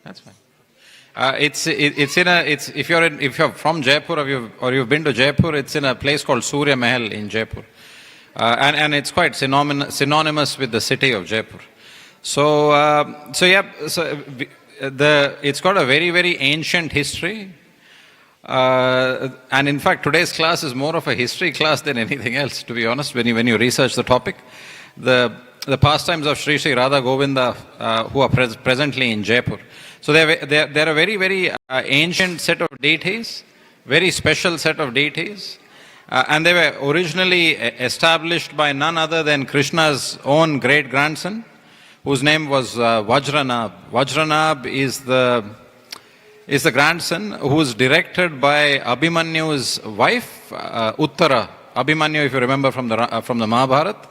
That's fine. If you're from Jaipur or you've been to Jaipur, it's in a place called Surya Mahal in Jaipur, and it's quite synonymous with the city of Jaipur. It's got a very, very ancient history, and in fact today's class is more of a history class than anything else, to be honest. When you research the topic, the pastimes of Sri Radha Govinda, who are presently in Jaipur. So they're a very, very ancient set of deities, very special set of deities, and they were originally established by none other than Krishna's own great grandson, whose name was Vajranab. Vajranab is the grandson who is directed by Abhimanyu's wife, Uttara. Abhimanyu, if you remember from the Mahabharata.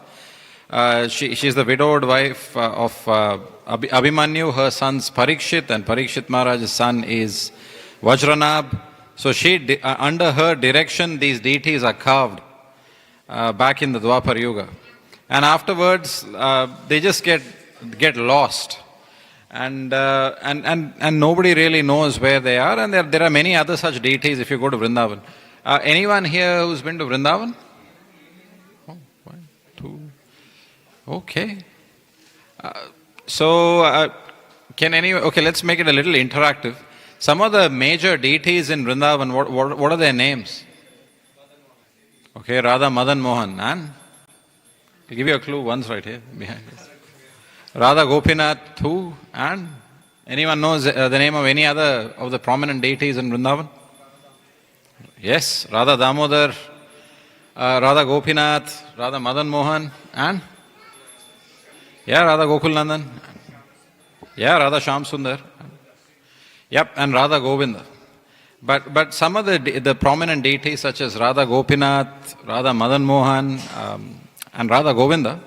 She's the widowed wife of Abhimanyu. Her son's Parikshit, and Parikshit Maharaj's son is Vajranab. So under her direction, these deities are carved back in the Dwapar Yuga, and afterwards they just get lost, and nobody really knows where they are. And there are many other such deities if you go to Vrindavan. Anyone here who's been to Vrindavan? Oh, 1, 2. Okay. Okay, let's make it a little interactive. Some of the major deities in Vrindavan, what are their names? Okay, Radha, Madan, Mohan. And I'll give you a clue once right here behind this. Radha Gopinath, who? And anyone knows the name of any other of the prominent deities in Vrindavan? Yes, Radha Damodar, Radha Gopinath, Radha Madan Mohan, and? Yeah, Radha Gokul Nandan. Yeah, Radha Shyam Sundar. Yep, and Radha Govinda. But some of the prominent deities such as Radha Gopinath, Radha Madan Mohan, and Radha Govinda,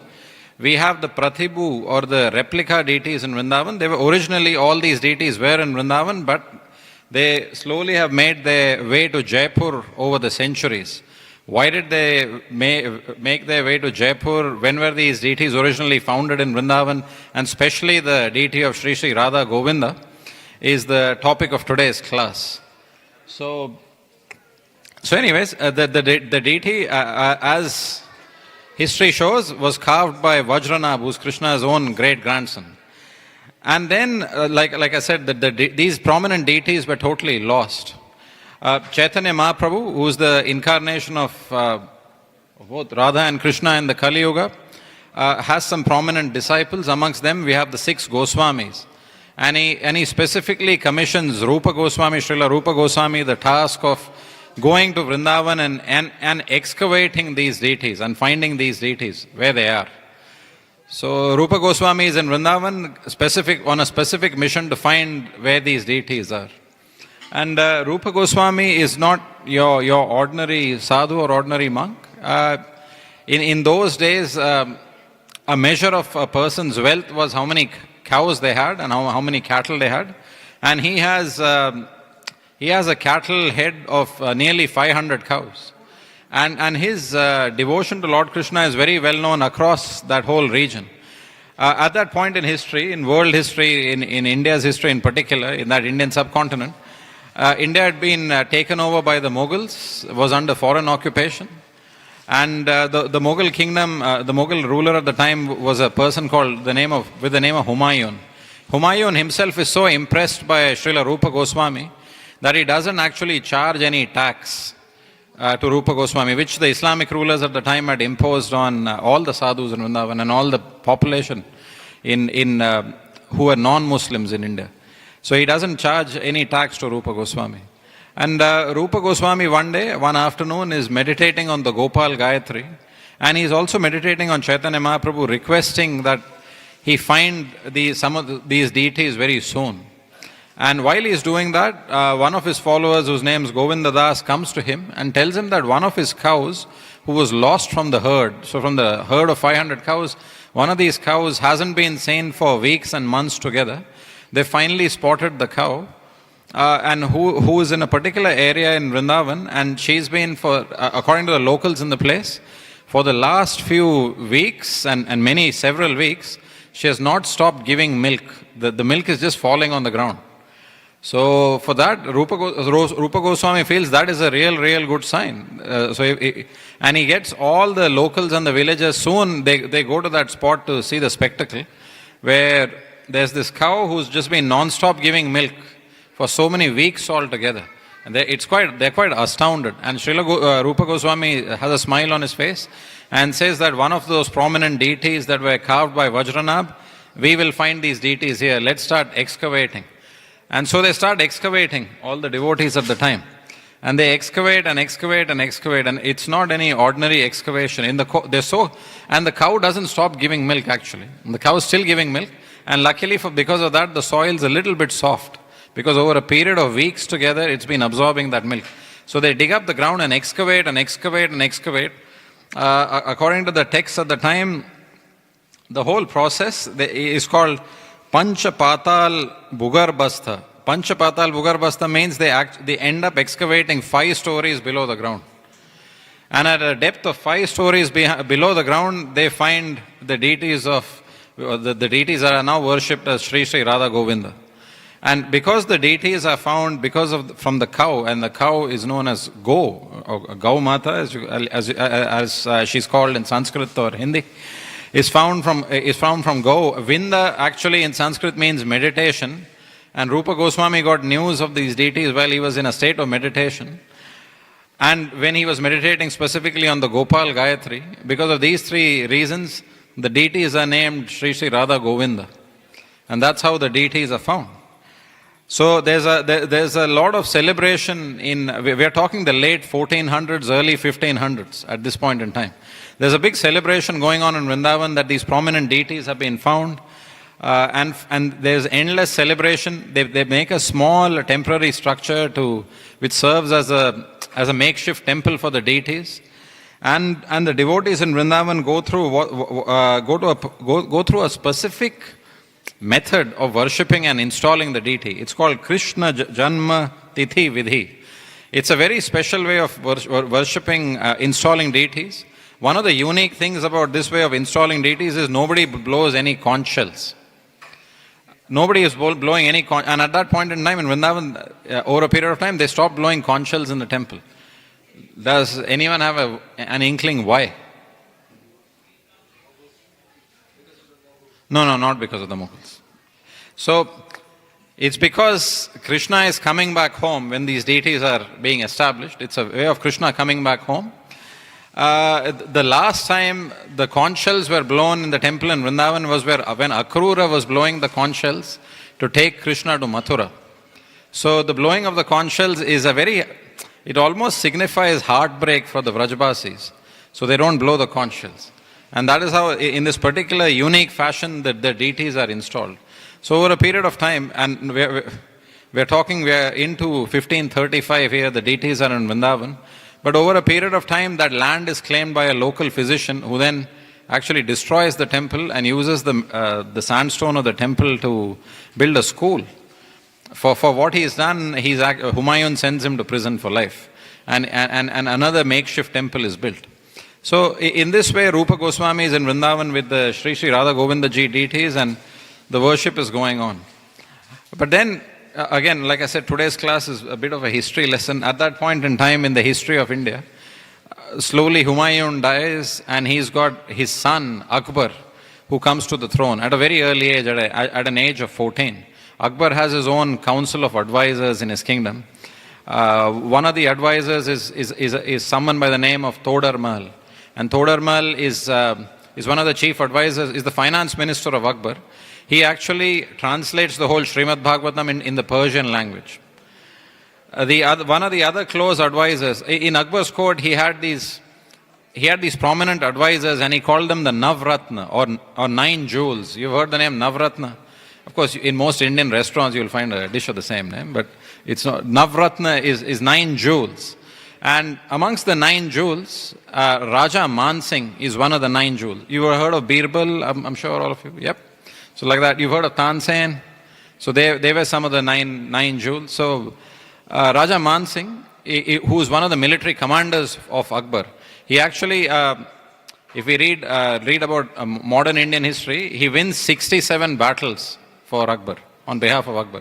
we have the Pratibhu or the replica deities in Vrindavan. They were originally, all these deities were in Vrindavan, but they slowly have made their way to Jaipur over the centuries. Why did they make their way to Jaipur? When were these deities originally founded in Vrindavan? And especially the deity of Sri Radha Govinda is the topic of today's class. So anyways, the deity, as history shows, was carved by Vajranab, who's Krishna's own great grandson. And then, like I said, these prominent deities were totally lost. Chaitanya Mahaprabhu, who is the incarnation of both Radha and Krishna in the Kali Yuga, has some prominent disciples. Amongst them, we have the 6 Goswamis. And he specifically commissions Rupa Goswami, Srila Rupa Goswami, the task of going to Vrindavan and excavating these deities and finding these deities where they are. So Rupa Goswami is in Vrindavan on a specific mission to find where these deities are. And Rupa Goswami is not your ordinary sadhu or ordinary monk. In those days, a measure of a person's wealth was how many cows they had and how many cattle they had. And he has a cattle head of nearly 500 cows. And his devotion to Lord Krishna is very well known across that whole region. At that point in history, in world history, in India's history in particular, in that Indian subcontinent, India had been taken over by the Mughals, was under foreign occupation. And the Mughal kingdom, the Mughal ruler at the time was a person with the name of Humayun. Humayun himself is so impressed by Srila Rupa Goswami that he doesn't actually charge any tax to Rupa Goswami, which the Islamic rulers at the time had imposed on all the sadhus in Vrindavan and all the population who were non-Muslims in India. So he doesn't charge any tax to Rupa Goswami. And Rupa Goswami one afternoon is meditating on the Gopal Gayatri, and he is also meditating on Chaitanya Mahaprabhu, requesting that he find some of these deities very soon. And while he is doing that, one of his followers, whose name is Govinda Das, comes to him and tells him that one of his cows, who was lost from the herd, so from the herd of 500 cows, one of these cows hasn't been seen for weeks and months together. They finally spotted the cow, and who is in a particular area in Vrindavan, and she's been, according to the locals in the place, for the last few weeks and several weeks, she has not stopped giving milk. The milk is just falling on the ground. So for that, Rupa Goswami feels that is a real good sign. And he gets all the locals and the villagers, soon they go to that spot to see the spectacle, where there's this cow who's just been non-stop giving milk for so many weeks altogether. And they're quite astounded. And Rupa Goswami has a smile on his face and says that one of those prominent deities that were carved by Vajranabh, we will find these deities here. Let's start excavating. And so they start excavating, all the devotees at the time. And they excavate and excavate and excavate, and it's not any ordinary excavation. And the cow doesn't stop giving milk actually. And the cow is still giving milk, and luckily because of that, the soil is a little bit soft. Because over a period of weeks together, it's been absorbing that milk. So they dig up the ground and excavate and excavate and excavate. According to the text at the time, the whole process is called Panchapatal Bhugarbastha. Panchapatal Bhugarbastha means they end up excavating 5 stories below the ground. And at a depth of 5 stories below the ground, they find the deities the deities that are now worshipped as Sri Radha Govinda. And because the deities are found from the cow, and the cow is known as Go, or Gau Mata, as she's called in Sanskrit or Hindi, is found from Go. Vinda actually in Sanskrit means meditation, and Rupa Goswami got news of these deities while he was in a state of meditation. And when he was meditating specifically on the Gopal Gayatri, because of these 3 reasons, the deities are named Sri Radha Govinda. And that's how the deities are found. So there's a lot of celebration we are talking the late 1400s, early 1500s at this point in time. There's a big celebration going on in Vrindavan that these prominent deities have been found, and there's endless celebration. They make a small temporary structure which serves as a makeshift temple for the deities, and the devotees in Vrindavan go through a specific method of worshipping and installing the deity. It's called Krishna Janma Tithi Vidhi. It's a very special way of worshipping, installing deities. One of the unique things about this way of installing deities is nobody blows any conch shells. Nobody is blowing any conch, and at that point in time in Vrindavan, over a period of time, they stopped blowing conch shells in the temple. Does anyone have an inkling why? No, not because of the Mughals. So, it's because Krishna is coming back home when these deities are being established. It's a way of Krishna coming back home. The last time the conch shells were blown in the temple in Vrindavan was when Akrura was blowing the conch shells to take Krishna to Mathura. So the blowing of the conch shells is it almost signifies heartbreak for the Vrajbasis. So they don't blow the conch shells. And that is how, in this particular unique fashion, the deities are installed. So over a period of time, and we're into 1535 here, the deities are in Vrindavan. But over a period of time, that land is claimed by a local physician who then actually destroys the temple and uses the sandstone of the temple to build a school. For what he's done, Humayun sends him to prison for life. And another makeshift temple is built. So in this way, Rupa Goswami is in Vrindavan with the Sri Radha Govindaji deities, and the worship is going on. But then, again, like I said, today's class is a bit of a history lesson. At that point in time in the history of India, slowly Humayun dies, and he's got his son, Akbar, who comes to the throne at a very early age, at an age of 14. Akbar has his own council of advisors in his kingdom. One of the advisors is someone by the name of Todar Mahal. And Todar Mahal is one of the chief advisors, is the finance minister of Akbar. He actually translates the whole Srimad Bhagavatam in the Persian language. One of the other close advisors, in Akbar's court, he had these prominent advisors, and he called them the Navratna, or 9 jewels. You've heard the name Navratna? Of course, in most Indian restaurants, you'll find a dish of the same name, but it's not. Navratna is 9 jewels. And amongst the 9 jewels, Raja Mansingh is one of the 9 jewels. You have heard of Birbal? I'm sure all of you. Yep. So like that, you've heard of Tansen. So they were some of the nine jewels. So Raja Mansingh, who is one of the military commanders of Akbar, he actually, if we read about modern Indian history, he wins 67 battles for Akbar, on behalf of Akbar.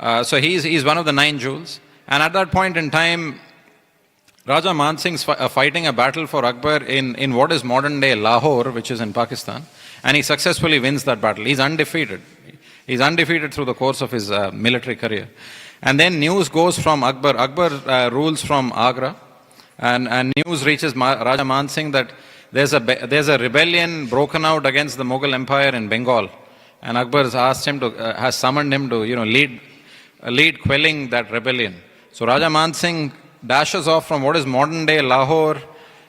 So he's one of the 9 jewels. And at that point in time, Raja Man Singh's fighting a battle for Akbar in what is modern day Lahore, which is in Pakistan. And he successfully wins that battle. He's undefeated. He's undefeated through the course of his military career. And then news goes from Akbar. Akbar rules from Agra. And news reaches Raja Man Singh that there's a rebellion broken out against the Mughal Empire in Bengal. And Akbar has summoned him to lead quelling that rebellion. So Raja Man Singh dashes off from what is modern day Lahore.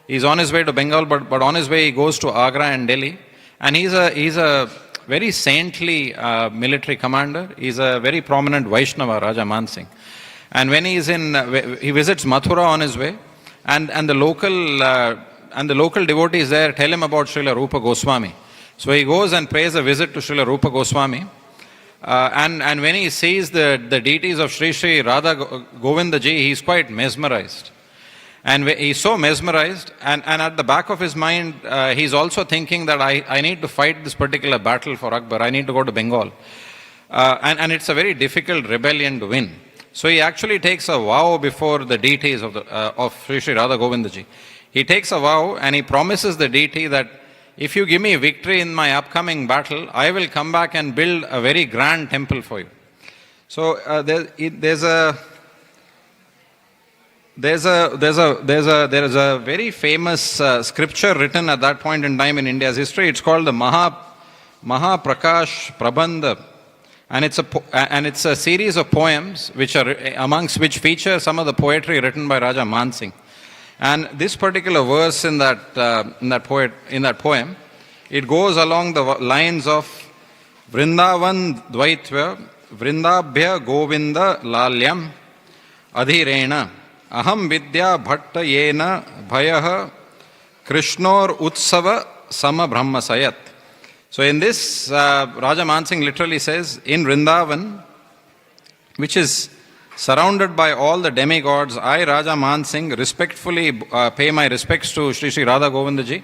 He's on his way to Bengal, but on his way he goes to Agra and Delhi. And he's a very saintly military commander. He's a very prominent Vaishnava, Raja Man Singh. And when he visits Mathura on his way, and the local devotees there tell him about Srila Rupa Goswami. So he goes and pays a visit to Srila Rupa Goswami. And when he sees the deities of Sri Sri Radha Govindaji, he's quite mesmerized. And he's so mesmerized, and at the back of his mind, he's also thinking that I need to fight this particular battle for Akbar. I need to go to Bengal. And it's a very difficult rebellion to win. So he actually takes a vow before the deities of Sri Sri Radha Govindaji. He takes a vow and he promises the deity that if you give me victory in my upcoming battle, I will come back and build a very grand temple for you. So there is a very famous scripture written at that point in time in India's history. It's called the Mahaprakash Prabandha. And it's a series of poems amongst which feature some of the poetry written by Raja Man Singh. And this particular verse in that poem, it goes along the lines of Vrindavan Dvaitva Vrindabhya Govinda Lalyam Adhirena Aham Vidya Bhatta Yena Bhayah Krishnor Utsava Sama Brahma Sayat. So in this, Raja Man Singh literally says, in Vrindavan, which is surrounded by all the demigods, I, Raja Man Singh, respectfully pay my respects to Sri Sri Radha Govindaji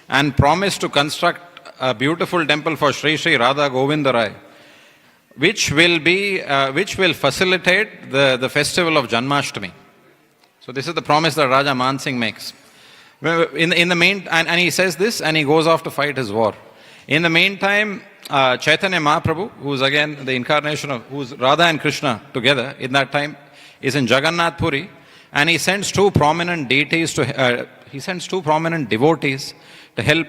and promise to construct a beautiful temple for Sri Sri Radha Govindarai, which will facilitate the festival of Janmashtami. So this is the promise that Raja Man Singh makes. And he says this and he goes off to fight his war. In the meantime, Chaitanya Mahaprabhu, who's again the incarnation of, who's Radha and Krishna together in that time, is in Jagannath Puri, and he sends two prominent devotees to help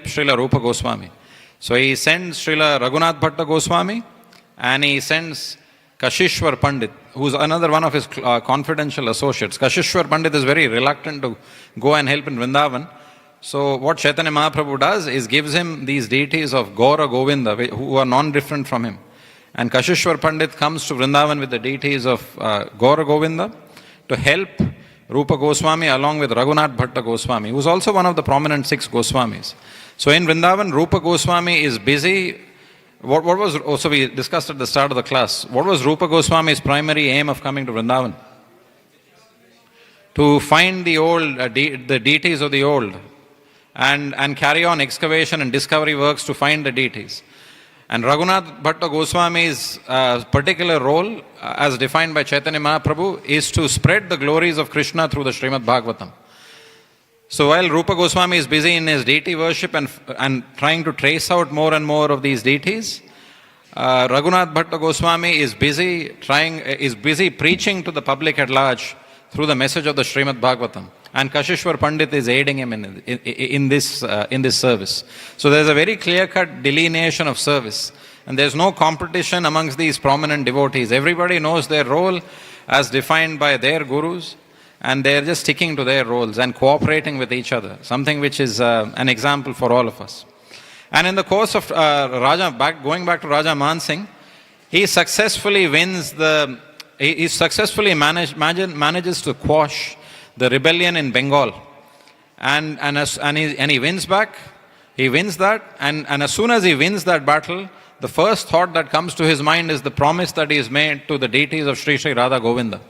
Srila Rupa Goswami. So he sends Srila Raghunath Bhatta Goswami, and he sends Kashishwar Pandit, who's another one of his confidential associates. Kashishwar Pandit is very reluctant to go and help in Vrindavan. So what Chaitanya Mahaprabhu does is gives him these deities of Gaura Govinda, who are non-different from him. And Kashishwar Pandit comes to Vrindavan with the deities of Gaura Govinda to help Rupa Goswami along with Raghunath Bhatta Goswami, who is also one of the prominent 6 Goswamis. So in Vrindavan, Rupa Goswami is busy. So we discussed at the start of the class, what was Rupa Goswami's primary aim of coming to Vrindavan? To find the deities of the old. And carry on excavation and discovery works to find the deities. And Raghunath Bhatta Goswami's particular role, as defined by Chaitanya Mahaprabhu, is to spread the glories of Krishna through the Srimad Bhagavatam. So while Rupa Goswami is busy in his deity worship and trying to trace out more and more of these deities, Raghunath Bhatta Goswami is busy preaching to the public at large through the message of the Srimad Bhagavatam. And Kashishwar Pandit is aiding him in this service. So there's a very clear-cut delineation of service. And there's no competition amongst these prominent devotees. Everybody knows their role as defined by their gurus, and they're just sticking to their roles and cooperating with each other, something which is an example for all of us. And in the course of going back to Raja Man Singh, he successfully manages to quash the rebellion in Bengal, and he wins back. He wins that, and as soon as he wins that battle, the first thought that comes to his mind is the promise that he has made to the deities of Sri Sri Radha Govinda.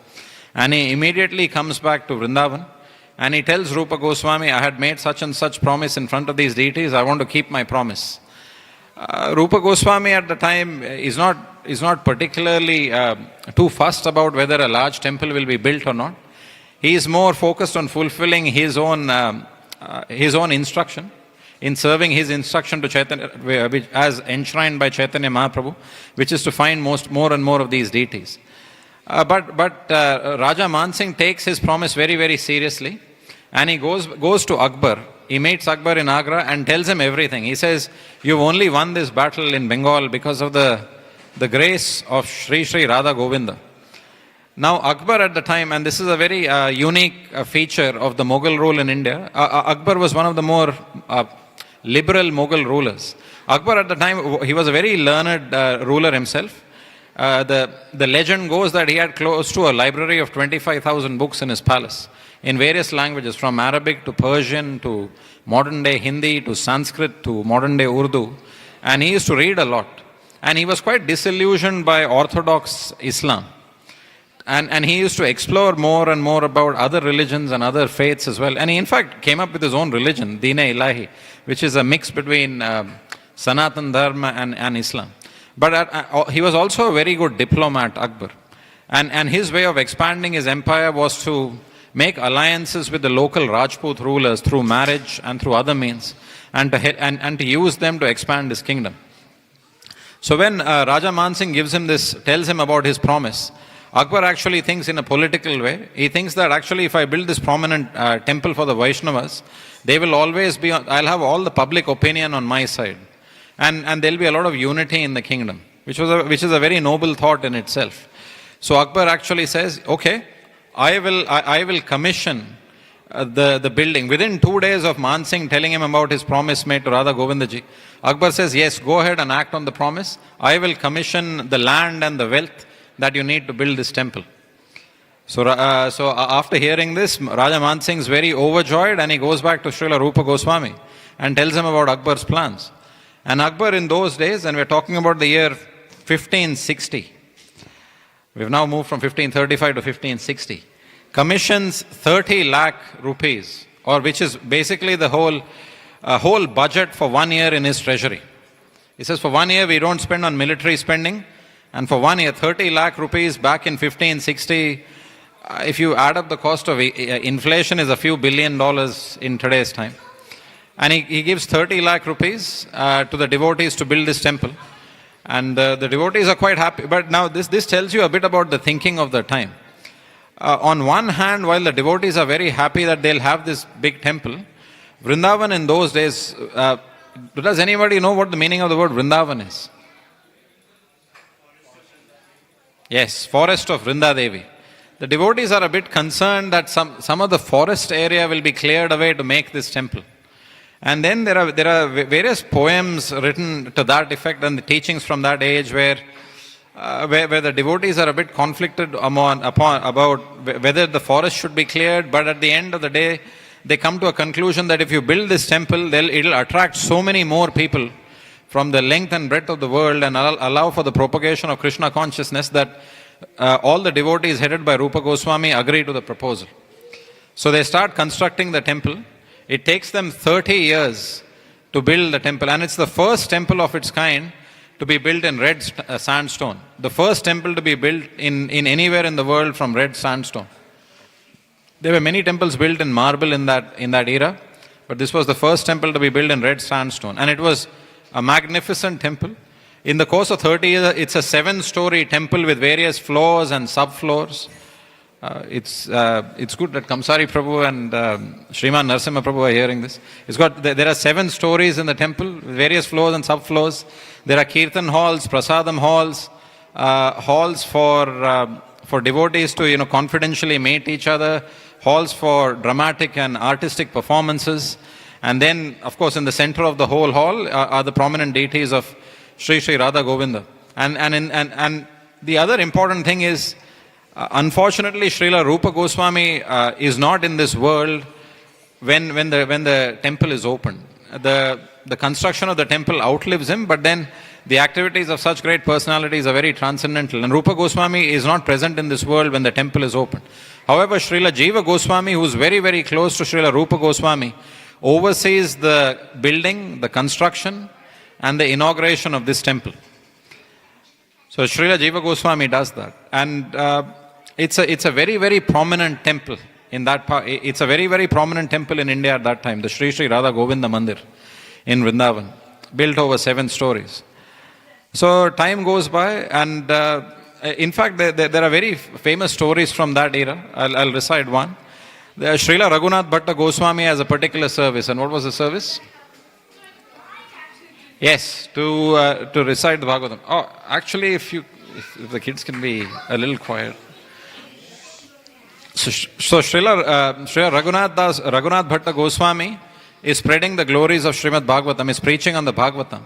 And he immediately comes back to Vrindavan, and he tells Rupa Goswami, I had made such and such promise in front of these deities, I want to keep my promise. Rupa Goswami at the time is not not particularly too fussed about whether a large temple will be built or not. He is more focused on fulfilling his own instruction, in serving his instruction to Chaitanya, as enshrined by Chaitanya Mahaprabhu, which is to find more and more of these deities. But Raja Mansingh takes his promise very, very seriously, and he goes to Akbar. He meets Akbar in Agra and tells him everything. He says, "You've only won this battle in Bengal because of the grace of Sri Sri Radha Govinda." Now Akbar at the time, and this is a very unique feature of the Mughal rule in India, Akbar was one of the more liberal Mughal rulers. Akbar at the time, he was a very learned ruler himself. The legend goes that he had close to a library of 25,000 books in his palace, in various languages, from Arabic to Persian to modern day Hindi to Sanskrit to modern day Urdu. And he used to read a lot. And he was quite disillusioned by Orthodox Islam. And he used to explore more and more about other religions and other faiths as well. And he in fact came up with his own religion, Deen-e-Ilahi, which is a mix between Sanatan Dharma and Islam. But he was also a very good diplomat, Akbar. And his way of expanding his empire was to make alliances with the local Rajput rulers through marriage and through other means, and to use them to expand his kingdom. So when Raja Mansingh tells him about his promise, Akbar actually thinks in a political way. He thinks that actually if I build this prominent temple for the Vaishnavas, they will always be, I'll have all the public opinion on my side. And there'll be a lot of unity in the kingdom, which is a very noble thought in itself. So Akbar actually says, okay, I will commission the building. Within 2 days of Mansingh telling him about his promise made to Radha Govindaji, Akbar says, yes, go ahead and act on the promise. I will commission the land and the wealth that you need to build this temple. So after hearing this, Raja Mansingh is very overjoyed, and he goes back to Srila Rupa Goswami and tells him about Akbar's plans. And Akbar in those days, and we're talking about the year 1560, we've now moved from 1535 to 1560, commissions 30 lakh rupees, or which is basically the whole budget for 1 year in his treasury. He says, for 1 year we don't spend on military spending, and for 1 year, 30 lakh rupees back in 1560, if you add up the cost of inflation, is a few $1 billion in today's time. And he gives 30 lakh rupees to the devotees to build this temple. And the devotees are quite happy. But now this tells you a bit about the thinking of the time. On one hand, while the devotees are very happy that they'll have this big temple, Vrindavan in those days, does anybody know what the meaning of the word Vrindavan is? Yes, forest of Vrindadevi. The devotees are a bit concerned that some of the forest area will be cleared away to make this temple. And then there are various poems written to that effect, and the teachings from that age where the devotees are a bit conflicted about whether the forest should be cleared, but at the end of the day, they come to a conclusion that if you build this temple, it'll attract so many more people from the length and breadth of the world and allow for the propagation of Krishna consciousness that all the devotees headed by Rupa Goswami agree to the proposal. So they start constructing the temple. It takes them 30 years to build the temple, and it's the first temple of its kind to be built in red sandstone. The first temple to be built in anywhere in the world from red sandstone. There were many temples built in marble in that era, but this was the first temple to be built in red sandstone, and it was a magnificent temple. In the course of 30 years, it's a 7-story temple with various floors and subfloors. It's good that Kamsari Prabhu and Sriman Narasimha Prabhu are hearing this. There are 7 stories in the temple, with various floors and subfloors. There are kirtan halls, prasadam halls, halls for devotees to confidentially meet each other, halls for dramatic and artistic performances. And then, of course, in the center of the whole hall are the prominent deities of Sri Sri Radha Govinda. And the other important thing is, unfortunately, Srila Rupa Goswami is not in this world when the temple is opened. The construction of the temple outlives him, but then the activities of such great personalities are very transcendental. And Rupa Goswami is not present in this world when the temple is opened. However, Srila Jiva Goswami, who is very, very close to Srila Rupa Goswami, oversees the building, the construction, and the inauguration of this temple. So Srila Jiva Goswami does that. And it's a very, very prominent temple in that part. It's a very, very prominent temple in India at that time, the Sri Sri Radha Govinda Mandir in Vrindavan, built over 7 stories. So time goes by, and in fact, there are very famous stories from that era. I'll recite one. Srila Raghunath Bhatta Goswami has a particular service. And what was the service? Yes, to recite the Bhagavatam. Oh, actually, if the kids can be a little quiet. So Srila Raghunath Bhatta Goswami is spreading the glories of Srimad Bhagavatam, is preaching on the Bhagavatam.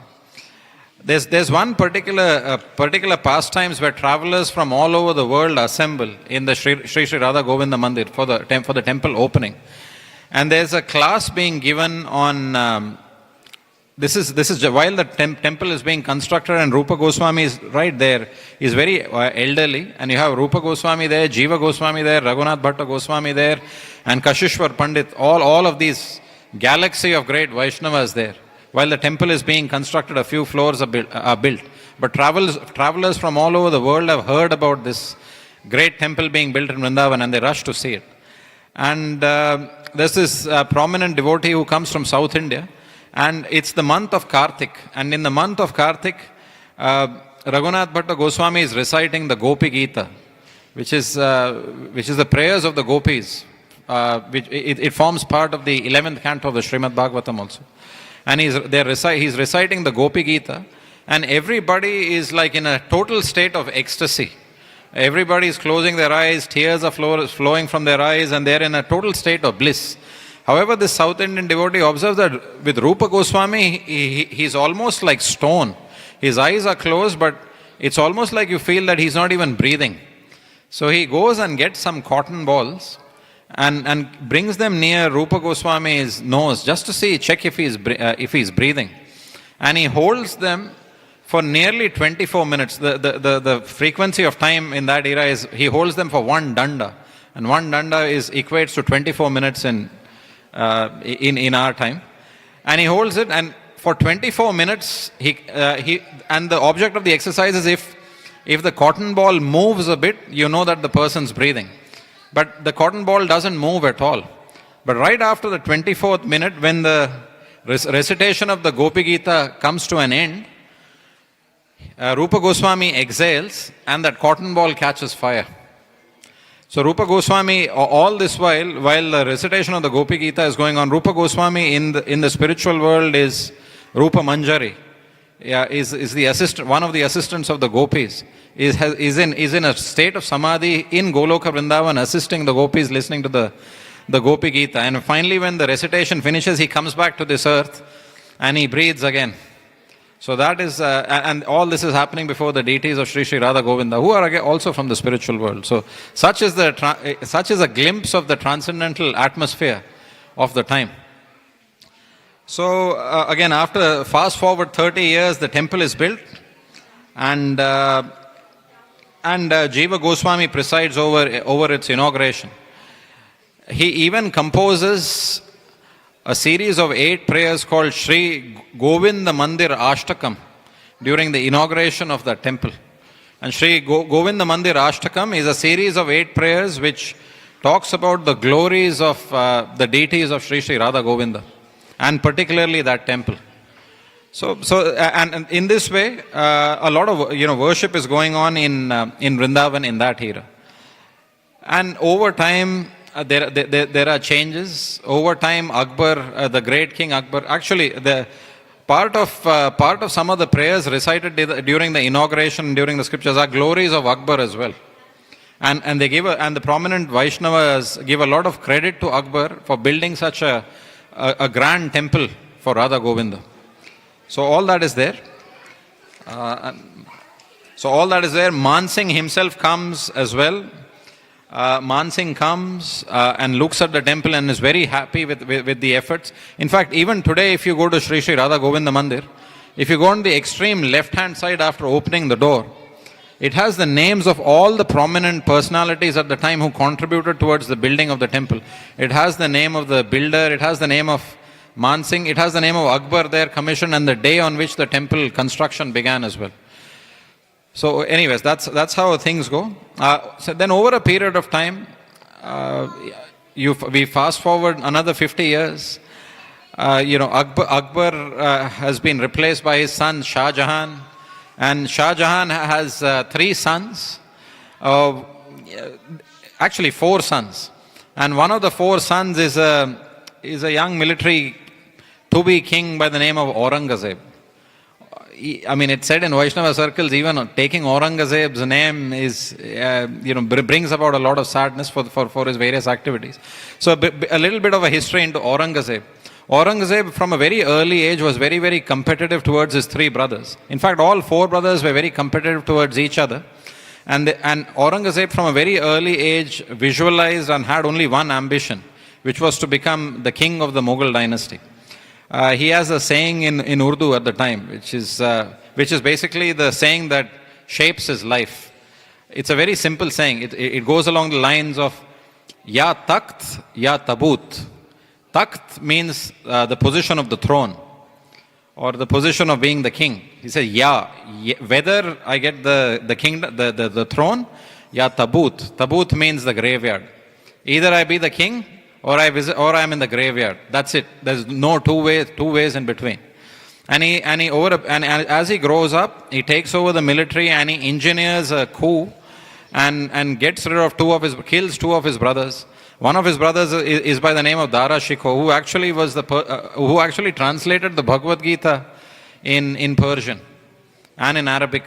There's one particular pastimes where travelers from all over the world assemble in the Sri Sri Radha Govinda Mandir for the temple opening, and there's a class being given on. This is while the temple is being constructed, and Rupa Goswami is right there. He's very elderly, and you have Rupa Goswami there, Jiva Goswami there, Raghunath Bhatta Goswami there, and Kashishwar Pandit. All of these galaxy of great Vaishnavas there. While the temple is being constructed, a few floors are built. But travelers from all over the world have heard about this great temple being built in Vrindavan, and they rush to see it. And there's this prominent devotee who comes from South India, and it's the month of Kartik. And in the month of Kartik, Raghunath Bhatta Goswami is reciting the Gopi Gita, which is the prayers of the gopis. It forms part of the 11th canto of the Srimad Bhagavatam also. And he's reciting the Gopi Gita, and everybody is like in a total state of ecstasy. Everybody is closing their eyes, tears are flowing from their eyes, and they're in a total state of bliss. However, this South Indian devotee observes that with Rupa Goswami, he's almost like stone. His eyes are closed, but it's almost like you feel that he's not even breathing. So he goes and gets some cotton balls and brings them near Rupa Goswami's nose just to check if he's breathing. And he holds them for nearly 24 minutes. The frequency of time in that era is he holds them for 1 danda. And 1 danda equates to 24 minutes in our time. And he holds it, and for 24 minutes, and the object of the exercise is if the cotton ball moves a bit, you know that the person's breathing. But the cotton ball doesn't move at all. But right after the 24th minute, when the recitation of the Gopi Gita comes to an end, Rupa Goswami exhales, and that cotton ball catches fire. So Rupa Goswami, all this while the recitation of the Gopi Gita is going on, Rupa Goswami in the spiritual world is Rupa Manjari. Is the assistant, one of the assistants of the gopis, is in a state of samadhi in Goloka Vrindavan, assisting the gopis, listening to the Gopi Gita. And finally, when the recitation finishes, he comes back to this earth and he breathes again. So that is, and all this is happening before the deities of Sri Sri Radha Govinda, who are also from the spiritual world. So such is a glimpse of the transcendental atmosphere of the time. So again, after fast forward 30 years, the temple is built, and Jiva Goswami presides over its inauguration. He even composes a series of 8 prayers called Sri Govinda Mandir Ashtakam during the inauguration of the temple. And Sri Govinda Mandir Ashtakam is a series of 8 prayers which talks about the glories of the deities of Sri Sri Radha Govinda, and particularly that temple. So and in this way, a lot of worship is going on in Vrindavan in that era. And over time, there are changes. Over time, Akbar, the great king Akbar, actually the part of some of the prayers recited during the inauguration, during the scriptures, are glories of Akbar as well. And they and the prominent Vaishnavas give a lot of credit to Akbar for building such a grand temple for Radha Govinda. So all that is there. Mansingh himself comes as well. Mansingh comes and looks at the temple and is very happy with the efforts. In fact, even today, if you go to Sri Sri Radha Govinda Mandir, if you go on the extreme left-hand side after opening the door, it has the names of all the prominent personalities at the time who contributed towards the building of the temple. It has the name of the builder, it has the name of Mansingh, it has the name of Akbar there commissioned, and the day on which the temple construction began as well. So anyways, that's how things go. So then over a period of time, we fast forward another 50 years. Akbar has been replaced by his son Shah Jahan, and Shah Jahan has 3 sons, actually 4 sons, and one of the 4 sons is a young military to-be king by the name of Aurangzeb. I mean, it's said in Vaishnava circles, even taking Aurangzeb's name is, brings about a lot of sadness for his various activities. So a little bit of a history into Aurangzeb. Aurangzeb from a very early age was very, very competitive towards his 3 brothers. In fact, all 4 brothers were very competitive towards each other. And Aurangzeb from a very early age visualized and had only one ambition, which was to become the king of the Mughal dynasty. He has a saying in Urdu at the time, which is basically the saying that shapes his life. It's a very simple saying. It goes along the lines of Ya Takht, Ya Tabut. Takht means the position of the throne, or the position of being the king. He says, whether I get the kingdom, the throne, ya tabut. Tabut means the graveyard. Either I be the king, or I am in the graveyard. That's it. There's no two ways in between. And as he grows up, he takes over the military and he engineers a coup and gets rid of kills 2 of his brothers. One of his brothers is by the name of Dara Shikoh, who actually who actually translated the Bhagavad Gita in Persian and in Arabic.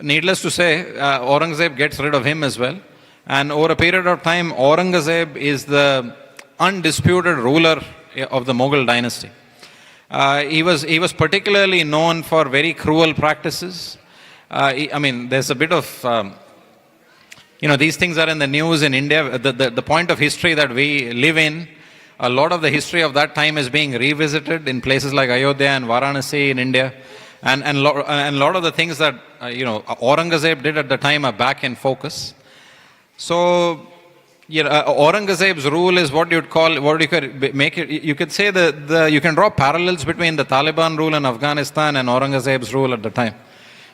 Needless to say, Aurangzeb gets rid of him as well. And over a period of time, Aurangzeb is the undisputed ruler of the Mughal dynasty. He was particularly known for very cruel practices. There's a bit of these things are in the news in India. The point of history that we live in, a lot of the history of that time is being revisited in places like Ayodhya and Varanasi in India. And a lot of the things that Aurangzeb did at the time are back in focus. So Aurangzeb's rule is what you could make it. You could say you can draw parallels between the Taliban rule in Afghanistan and Aurangzeb's rule at the time,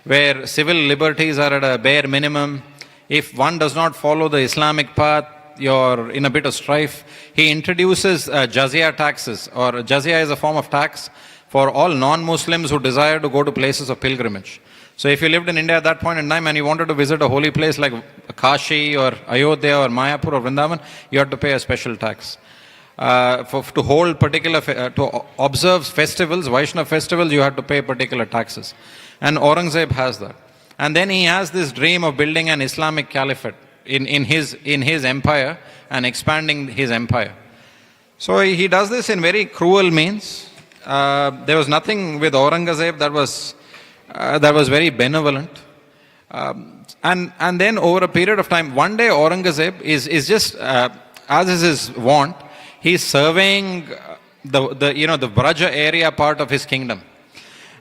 where civil liberties are at a bare minimum. If one does not follow the Islamic path, you're in a bit of strife. He introduces jizya taxes, or jizya is a form of tax for all non-Muslims who desire to go to places of pilgrimage. So if you lived in India at that point in time and you wanted to visit a holy place like Kashi or Ayodhya or Mayapur or Vrindavan, you had to pay a special tax. To observe festivals, Vaishnava festivals, you had to pay particular taxes. And Aurangzeb has that. And then he has this dream of building an Islamic caliphate in his empire and expanding his empire. So he does this in very cruel means. There was nothing with Aurangzeb that was very benevolent. And then over a period of time, one day Aurangzeb is just, as is his wont, he's surveying the Braja area part of his kingdom.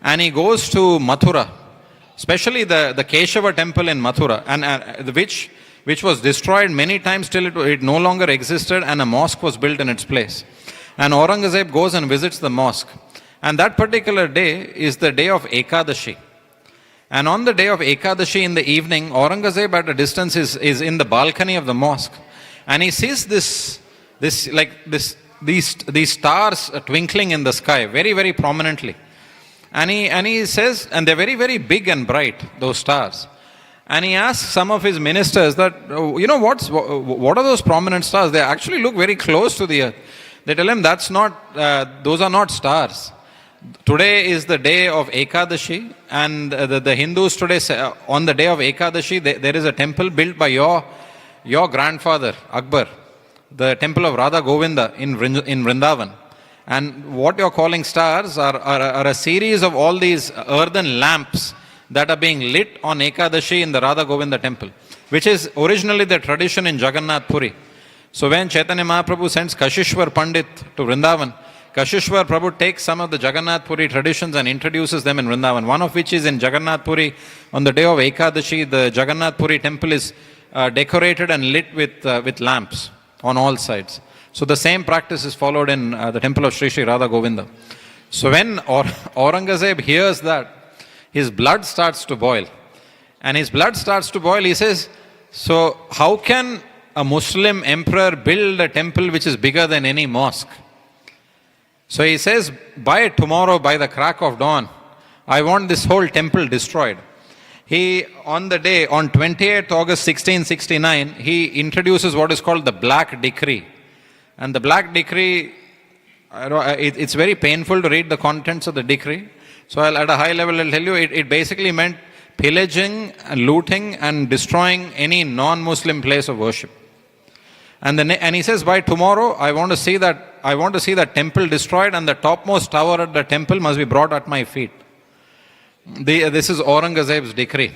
And he goes to Mathura, especially the Keshava temple in Mathura, and which was destroyed many times till it no longer existed, and a mosque was built in its place. And Aurangzeb goes and visits the mosque. And that particular day is the day of Ekadashi. And on the day of Ekadashi in the evening, Aurangzeb at a distance is in the balcony of the mosque. And he sees these stars twinkling in the sky very, very prominently. And he says, and they're very, very big and bright, those stars. And he asks some of his ministers that, what are those prominent stars? They actually look very close to the earth. They tell him, those are not stars. Today is the day of Ekadashi, and the Hindus today say, on the day of Ekadashi, there is a temple built by your grandfather, Akbar, the temple of Radha Govinda in Vrindavan. And what you're calling stars are a series of all these earthen lamps that are being lit on Ekadashi in the Radha Govinda temple, which is originally the tradition in Jagannath Puri. So when Chaitanya Mahaprabhu sends Kashishwar Pandit to Vrindavan, Kashishwar Prabhu takes some of the Jagannath Puri traditions and introduces them in Vrindavan, one of which is in Jagannath Puri. On the day of Ekadashi, the Jagannath Puri temple is decorated and lit with lamps on all sides. So the same practice is followed in the temple of Sri Sri Radha Govinda. So when Aurangzeb hears that, his blood starts to boil. and his blood starts to boil. He says, so how can a Muslim emperor build a temple which is bigger than any mosque? So he says, by tomorrow, by the crack of dawn, I want this whole temple destroyed. He, on the day, on 28th August 1669, he introduces what is called the Black Decree. And the Black Decree, it's very painful to read the contents of the decree. So at a high level, I'll tell you, it basically meant pillaging, looting and destroying any non-Muslim place of worship. And he says, by tomorrow, I want to see that temple destroyed, and the topmost tower at the temple must be brought at my feet. This is Aurangzeb's decree.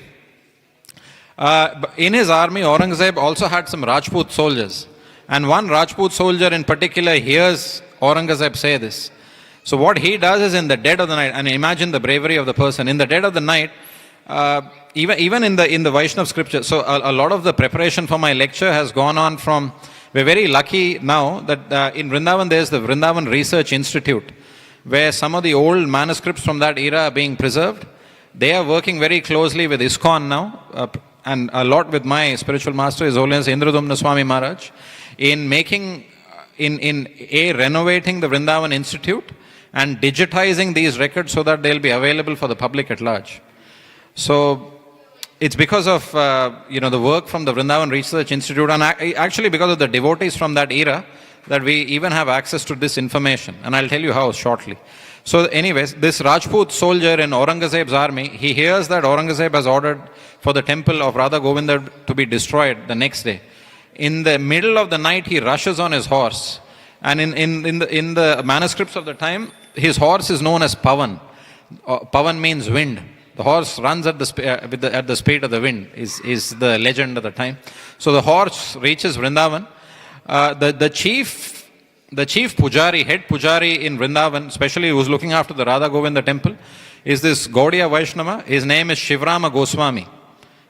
In his army, Aurangzeb also had some Rajput soldiers. And one Rajput soldier in particular hears Aurangzeb say this. So what he does is, in the dead of the night, and imagine the bravery of the person, in the dead of the night, even in the Vaishnav scripture, so a lot of the preparation for my lecture has gone on from, we're very lucky now that in Vrindavan there's the Vrindavan Research Institute, where some of the old manuscripts from that era are being preserved. They are working very closely with ISKCON now, and a lot with my spiritual master, His Holiness Indradumna Swami Maharaj, in making, renovating the Vrindavan Institute and digitizing these records so that they'll be available for the public at large. So it's because of the work from the Vrindavan Research Institute, and actually because of the devotees from that era, that we even have access to this information. And I'll tell you how shortly. So anyways, this Rajput soldier in Aurangzeb's army, he hears that Aurangzeb has ordered for the temple of Radha Govinda to be destroyed the next day. In the middle of the night, he rushes on his horse. And in the manuscripts of the time, his horse is known as Pavan. Pavan means wind. The horse runs at the speed of the wind, is the legend of the time. So the horse reaches Vrindavan. The chief pujari, head pujari in Vrindavan, especially who's looking after the Radha Govinda temple, is this Gaudiya Vaishnava. His name is Shivrama Goswami.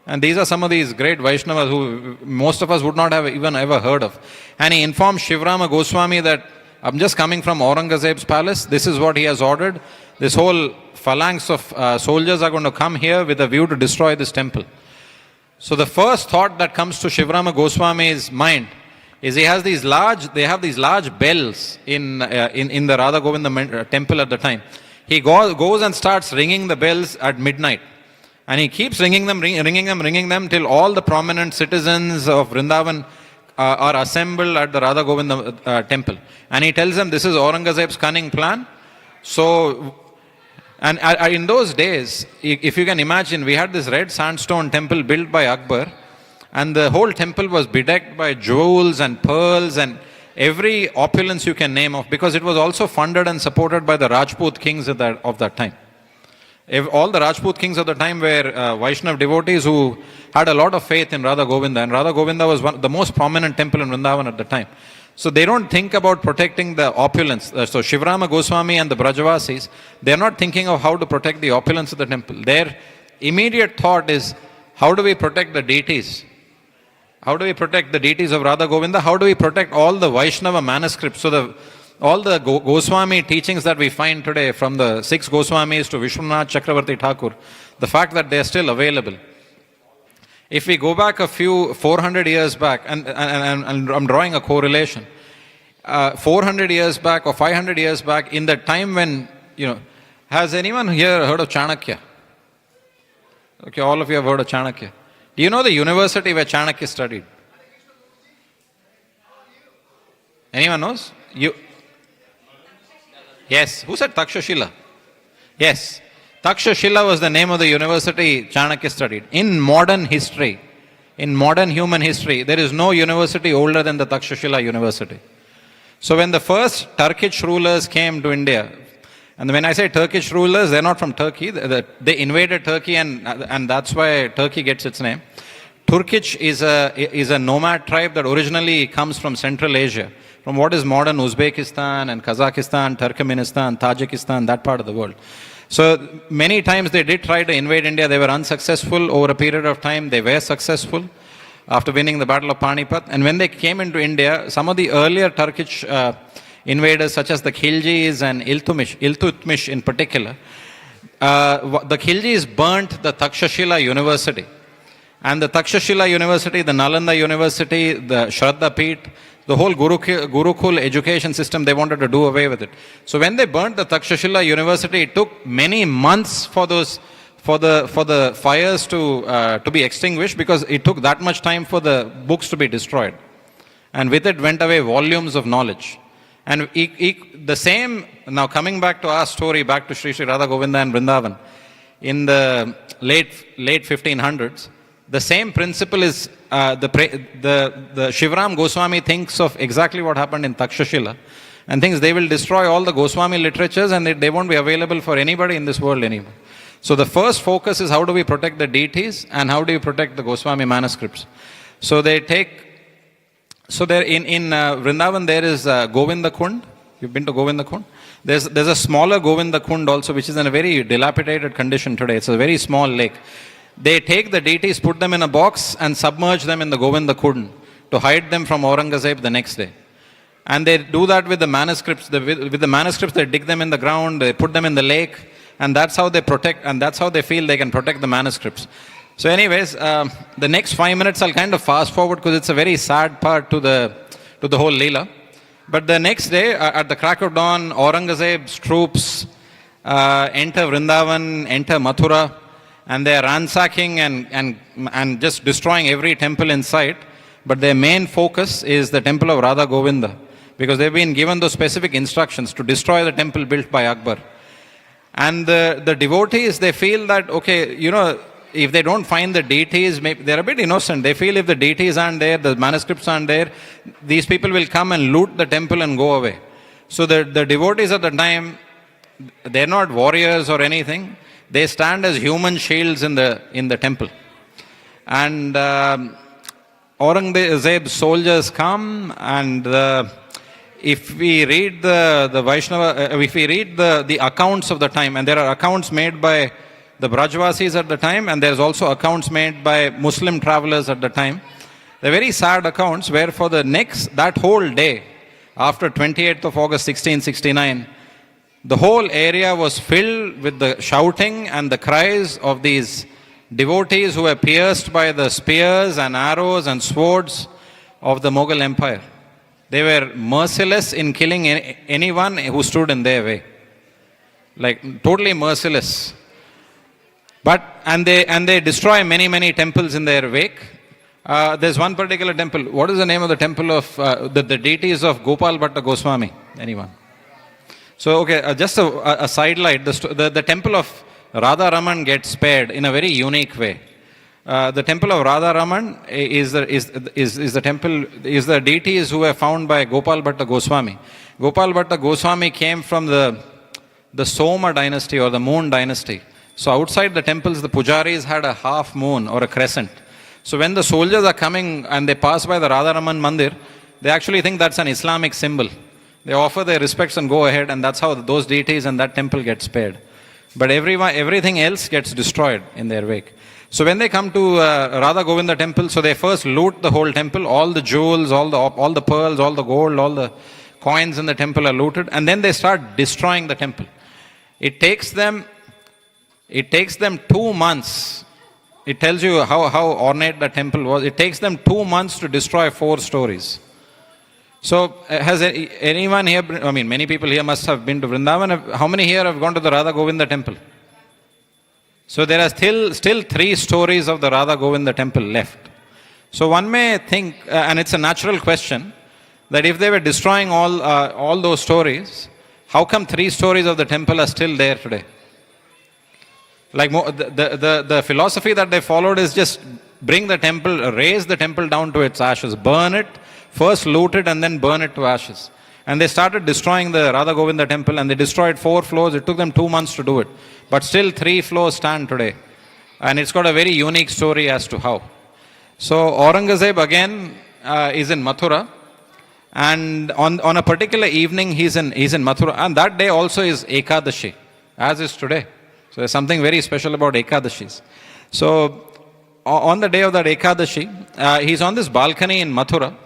And these are some of these great Vaishnavas who most of us would not have even ever heard of. And he informs Shivrama Goswami that, I'm just coming from Aurangzeb's palace. This is what he has ordered. This whole phalanx of soldiers are going to come here with a view to destroy this temple. So the first thought that comes to Shivrama Goswami's mind is they have these large bells in the Radha Govinda temple at the time. He goes and starts ringing the bells at midnight. And he keeps ringing them till all the prominent citizens of Vrindavan are assembled at the Radha Govinda temple. And he tells them, this is Aurangzeb's cunning plan. So, and in those days, if you can imagine, we had this red sandstone temple built by Akbar, and the whole temple was bedecked by jewels and pearls and every opulence you can name of, because it was also funded and supported by the Rajput kings of that time. All the Rajput kings of the time were Vaishnav devotees who had a lot of faith in Radha Govinda, and Radha Govinda was the most prominent temple in Vrindavan at the time. So they don't think about protecting the opulence. So Shivrama Goswami and the Brajavasis, they're not thinking of how to protect the opulence of the temple. Their immediate thought is, how do we protect the deities? How do we protect the deities of Radha Govinda? How do we protect all the Vaishnava manuscripts? So all the Goswami teachings that we find today, from the 6 Goswamis to Vishwanath Chakravarti Thakur, the fact that they're still available. If we go back 400 years back, and I'm drawing a correlation, 400 years back or 500 years back, in the time when, has anyone here heard of Chanakya? Okay, all of you have heard of Chanakya. Do you know the university where Chanakya studied? Anyone knows? Yes. Who said Takshashila? Yes. Takshashila was the name of the university Chanakya studied. In modern history, in modern human history, there is no university older than the Takshashila University. So when the first Turkish rulers came to India, and when I say Turkish rulers, they're not from Turkey. They invaded Turkey, and that's why Turkey gets its name. Turkish is a nomad tribe that originally comes from Central Asia, from what is modern Uzbekistan and Kazakhstan, Turkmenistan, Tajikistan, that part of the world. So many times they did try to invade India. They were unsuccessful. Over a period of time, they were successful after winning the Battle of Panipat. And when they came into India, some of the earlier Turkish invaders, such as the Khiljis and Iltutmish in particular, the Khiljis burnt the Takshashila University. And the Takshashila University, the Nalanda University, the Shraddha Peeth, the whole Gurukul education system, they wanted to do away with it. So when they burnt the Takshashila University, it took many months for the fires to be extinguished, because it took that much time for the books to be destroyed. And with it went away volumes of knowledge. And the same, now coming back to our story, back to Sri Sri Radha Govinda and Vrindavan, in the late 1500s, the same principle is, the Shivram Goswami thinks of exactly what happened in Takshashila, and thinks they will destroy all the Goswami literatures and they won't be available for anybody in this world anymore. So the first focus is how do we protect the deities and how do you protect the Goswami manuscripts. So there in Vrindavan there is Govinda Kund. You've been to Govinda Kund? There's a smaller Govinda Kund also, which is in a very dilapidated condition today. It's a very small lake. They take the deities, put them in a box and submerge them in the Govinda Kund to hide them from Aurangzeb the next day. And they do that with the manuscripts. With the manuscripts, they dig them in the ground, they put them in the lake, and that's how they protect, and that's how they feel they can protect the manuscripts. So anyways, the next 5 minutes I'll kind of fast forward because it's a very sad part to the whole Leela. But the next day, at the crack of dawn, Aurangzeb's troops enter Vrindavan, enter Mathura, and they are ransacking and just destroying every temple in sight. But their main focus is the temple of Radha Govinda, because they've been given those specific instructions to destroy the temple built by Akbar. And the devotees, they feel that, okay, if they don't find the deities, maybe they're a bit innocent. They feel if the deities aren't there, the manuscripts aren't there, these people will come and loot the temple and go away. So the devotees at the time, they're not warriors or anything. They stand as human shields in the temple. And Aurangzeb's soldiers come, and if we read the Vaishnava, if we read the accounts of the time, and there are accounts made by the Brajvasis at the time, and there's also accounts made by Muslim travelers at the time. They're very sad accounts where for that whole day, after 28th of August 1669, the whole area was filled with the shouting and the cries of these devotees who were pierced by the spears and arrows and swords of the Mughal Empire. They were merciless in killing anyone who stood in their way. Like totally merciless. And they destroy many temples in their wake. There's one particular temple. What is the name of the temple of the deities of Gopal Bhatta Goswami? Anyone? So, okay, just a sidelight. The temple of Radha Raman gets spared in a very unique way. The temple of Radha Raman is the deities who were found by Gopal Bhatta Goswami. Gopal Bhatta Goswami came from the Soma dynasty or the moon dynasty. So outside the temples, the pujaris had a half moon or a crescent. So when the soldiers are coming and they pass by the Radha Raman Mandir, they actually think that's an Islamic symbol. They offer their respects and go ahead, and that's how those deities and that temple get spared. But everything else gets destroyed in their wake. So when they come to Radha Govinda temple, so they first loot the whole temple, all the jewels, all the pearls, all the gold, all the coins in the temple are looted, and then they start destroying the temple. It takes them 2 months. It tells you how ornate the temple was. It takes them 2 months to destroy 4 stories. So has anyone here, many people here must have been to Vrindavan. How many here have gone to the Radha Govinda temple? So there are still 3 stories of the Radha Govinda temple left. So one may think, and it's a natural question, that if they were destroying all those stories, how come 3 stories of the temple are still there today? Like the philosophy that they followed is just bring the temple, raise the temple down to its ashes, burn it, first loot it and then burn it to ashes. And they started destroying the Radha Govinda temple, and they destroyed 4 floors. It took them 2 months to do it. But still 3 floors stand today. And it's got a very unique story as to how. So Aurangzeb again is in Mathura. And on a particular evening he's in Mathura. And that day also is Ekadashi, as is today. So there's something very special about Ekadashis. So on the day of that Ekadashi, he's on this balcony in Mathura.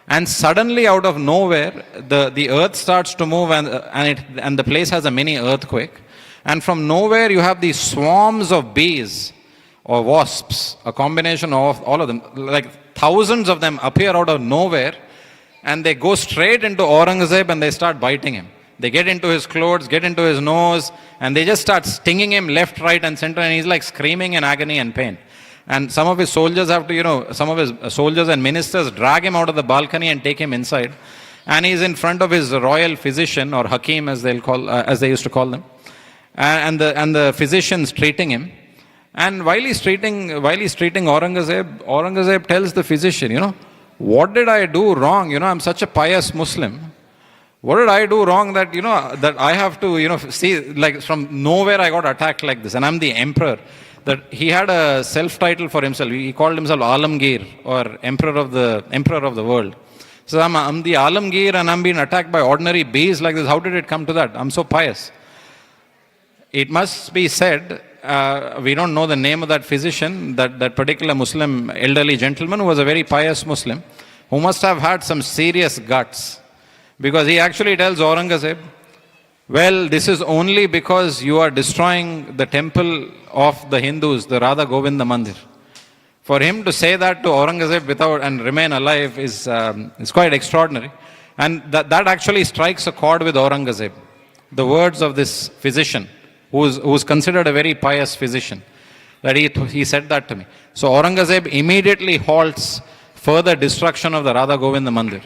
And suddenly out of nowhere, the earth starts to move and the place has a mini earthquake. And from nowhere you have these swarms of bees or wasps, a combination of all of them. Like thousands of them appear out of nowhere and they go straight into Aurangzeb and they start biting him. They get into his clothes, get into his nose, and they just start stinging him left, right, and center, and he's like screaming in agony and pain. And some of his soldiers have to, some of his soldiers and ministers drag him out of the balcony and take him inside. And he's in front of his royal physician, or Hakim as they used to call them. And the physician's treating him. And while he's treating Aurangzeb, Aurangzeb tells the physician, what did I do wrong? I'm such a pious Muslim. What did I do wrong that, that I have to, see, like from nowhere I got attacked like this, and I'm the emperor. That he had a self-title for himself. He called himself Alamgir, or emperor of the world. So I'm the Alamgir and I'm being attacked by ordinary bees like this. How did it come to that? I'm so pious. It must be said, we don't know the name of that physician, that particular Muslim elderly gentleman who was a very pious Muslim, who must have had some serious guts. Because he actually tells Aurangzeb, well, this is only because you are destroying the temple of the Hindus, the Radha Govinda Mandir. For him to say that to Aurangzeb without and remain alive is quite extraordinary. And that actually strikes a chord with Aurangzeb. The words of this physician, who's considered a very pious physician, that he said that to me. So Aurangzeb immediately halts further destruction of the Radha Govinda Mandir.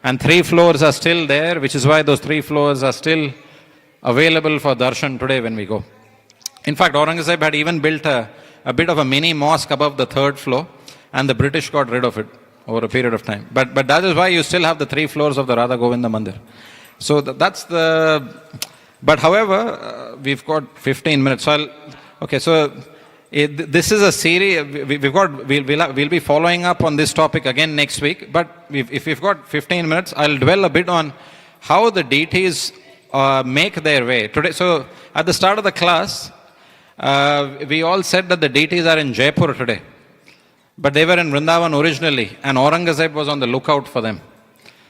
And 3 floors are still there, which is why those 3 floors are still available for darshan today when we go. In fact, Aurangzeb had even built a bit of a mini mosque above the 3rd floor, and the British got rid of it over a period of time. But that is why you still have the 3 floors of the Radha Govinda Mandir. So that's the... But however, we've got 15 minutes. This is a series. We'll be following up on this topic again next week. But if we've got 15 minutes, I'll dwell a bit on how the deities make their way today. So at the start of the class, we all said that the deities are in Jaipur today, but they were in Vrindavan originally, and Aurangzeb was on the lookout for them.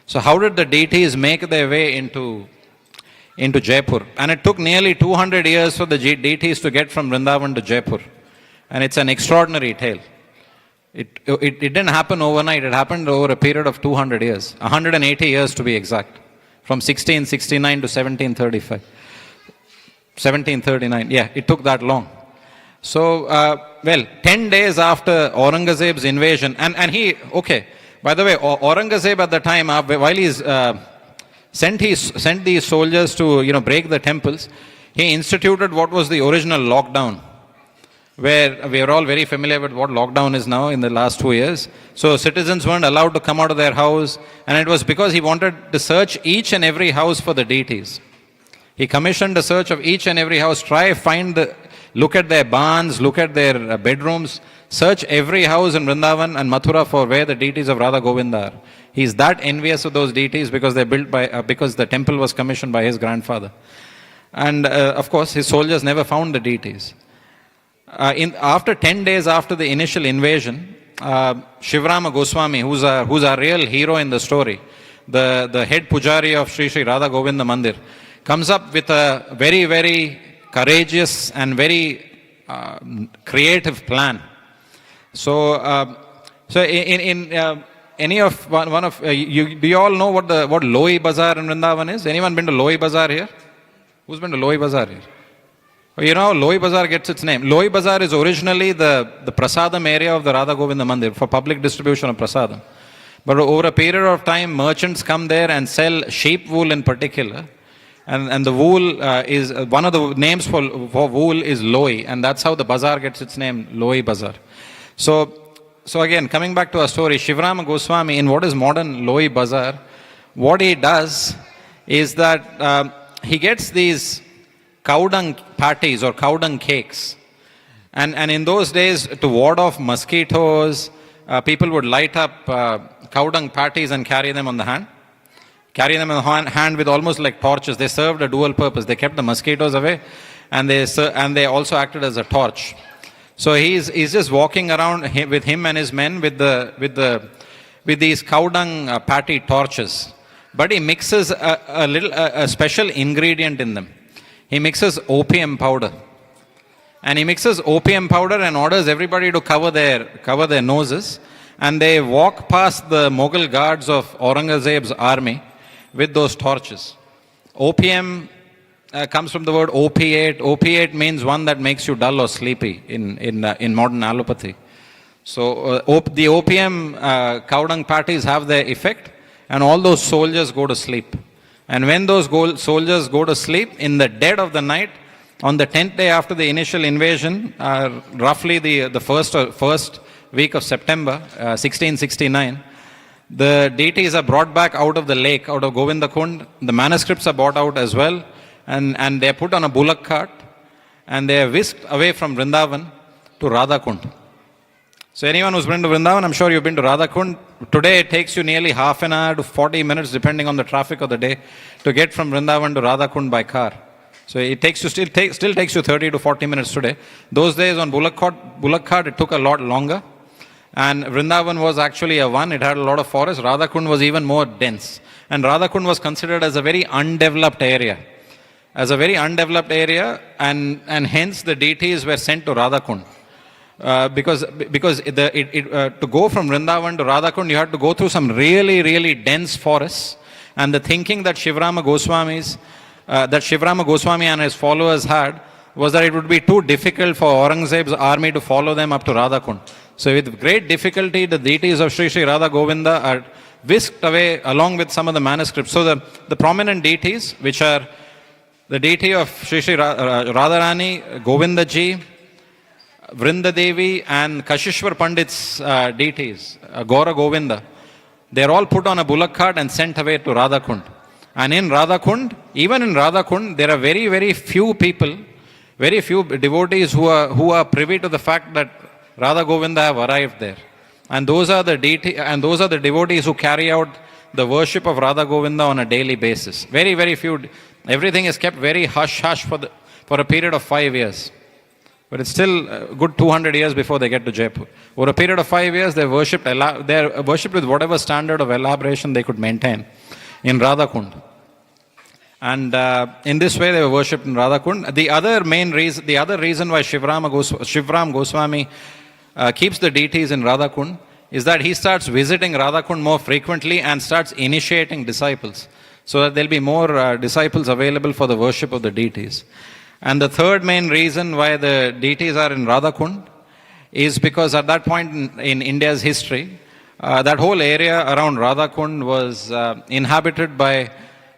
So how did the deities make their way into Jaipur? And it took nearly 200 years for the deities to get from Vrindavan to Jaipur. And it's an extraordinary tale. It didn't happen overnight. It happened over a period of 200 years, 180 years to be exact, from 1669 to 1735. 1739, yeah, it took that long. So, 10 days after Aurangzeb's invasion, and he, by the way, Aurangzeb at the time, while he's sent these soldiers to, break the temples, he instituted what was the original lockdown, where we are all very familiar with what lockdown is now in the last 2 years. So citizens weren't allowed to come out of their house, and it was because he wanted to search each and every house for the deities. He commissioned a search of each and every house, look at their barns, look at their bedrooms, search every house in Vrindavan and Mathura for where the deities of Radha Govinda are. He's that envious of those deities because because the temple was commissioned by his grandfather. And of course, his soldiers never found the deities. After 10 days after the initial invasion, Shivrama Goswami, who's our real hero in the story, the head pujari of Sri Sri Radha Govinda Mandir, comes up with a very, very courageous and very creative plan. So, in any of one of you, do you all know what Loi Bazaar in Vrindavan is? Anyone been to Loi Bazaar here? Who's been to Loi Bazaar here? You know, Loi Bazaar gets its name. Loi Bazaar is originally the prasadam area of the Radha Govinda Mandir for public distribution of prasadam. But over a period of time, merchants come there and sell sheep wool in particular. And the wool is, one of the names for wool is Loi, and that's how the bazaar gets its name, Loi Bazaar. So again, coming back to our story, Shivrama Goswami, in what is modern Loi Bazaar, what he does is that he gets these cow dung patties or cow dung cakes. And in those days, to ward off mosquitoes, people would light up cow dung patties and carry them on the hand. Carry them in the hand with almost like torches. They served a dual purpose. They kept the mosquitoes away, and they also acted as a torch. So he's just walking around with him and his men with these cow dung patty torches. But he mixes a special ingredient in them. He mixes opium powder. and he mixes opium powder and orders everybody to cover their noses, and they walk past the Mughal guards of Aurangzeb's army with those torches. Opium comes from the word opiate. Opiate means one that makes you dull or sleepy in modern allopathy. So the opium cow dung patties have their effect, and all those soldiers go to sleep. And when those soldiers go to sleep in the dead of the night, on the 10th day after the initial invasion, roughly the first week of September, 1669, the deities are brought back out of the lake, out of Govinda Kund. The manuscripts are brought out as well, and they are put on a bullock cart, and they are whisked away from Vrindavan to Radha Kund. So anyone who's been to Vrindavan, I'm sure you've been to Radha Kund. Today it takes you nearly half an hour to 40 minutes, depending on the traffic of the day, to get from Vrindavan to Radha Kund by car. So it still takes you 30 to 40 minutes today. Those days on bullock cart, it took a lot longer. And Vrindavan was actually a one. It had a lot of forest. Radha Kund was even more dense. And Radha Kund was considered as a very undeveloped area. And hence the deities were sent to Radha Kund. Because to go from Vrindavan to Radha Kund, you had to go through some really, really dense forests. And the thinking that Shivrama Goswami and his followers had was that it would be too difficult for Aurangzeb's army to follow them up to Radha Kund. So with great difficulty, the deities of Sri Sri Radha Govinda are whisked away along with some of the manuscripts. So the prominent deities, which are the deity of Sri Sri Radharani, Govindaji, Vrindadevi, and Kashishwar Pandit's deities, Gaura Govinda, they are all put on a bullock cart and sent away to Radha Kund. And even in Radha Kund, there are very, very few people, very few devotees who are privy to the fact that Radha Govinda have arrived there. And those are the devotees who carry out the worship of Radha Govinda on a daily basis. Very, very few. Everything is kept very hush-hush for a period of 5 years. But it's still a good 200 years before they get to Jaipur. Over a period of 5 years, they're worshipped with whatever standard of elaboration they could maintain in Radha Kund. And in this way, they were worshipped in Radha Kund. The other reason why Shivram Goswami keeps the deities in Radha Kund is that he starts visiting Radha Kund more frequently and starts initiating disciples, so that there'll be more disciples available for the worship of the deities. And the third main reason why the deities are in Radha Kund is because at that point in India's history, that whole area around Radha Kund was inhabited by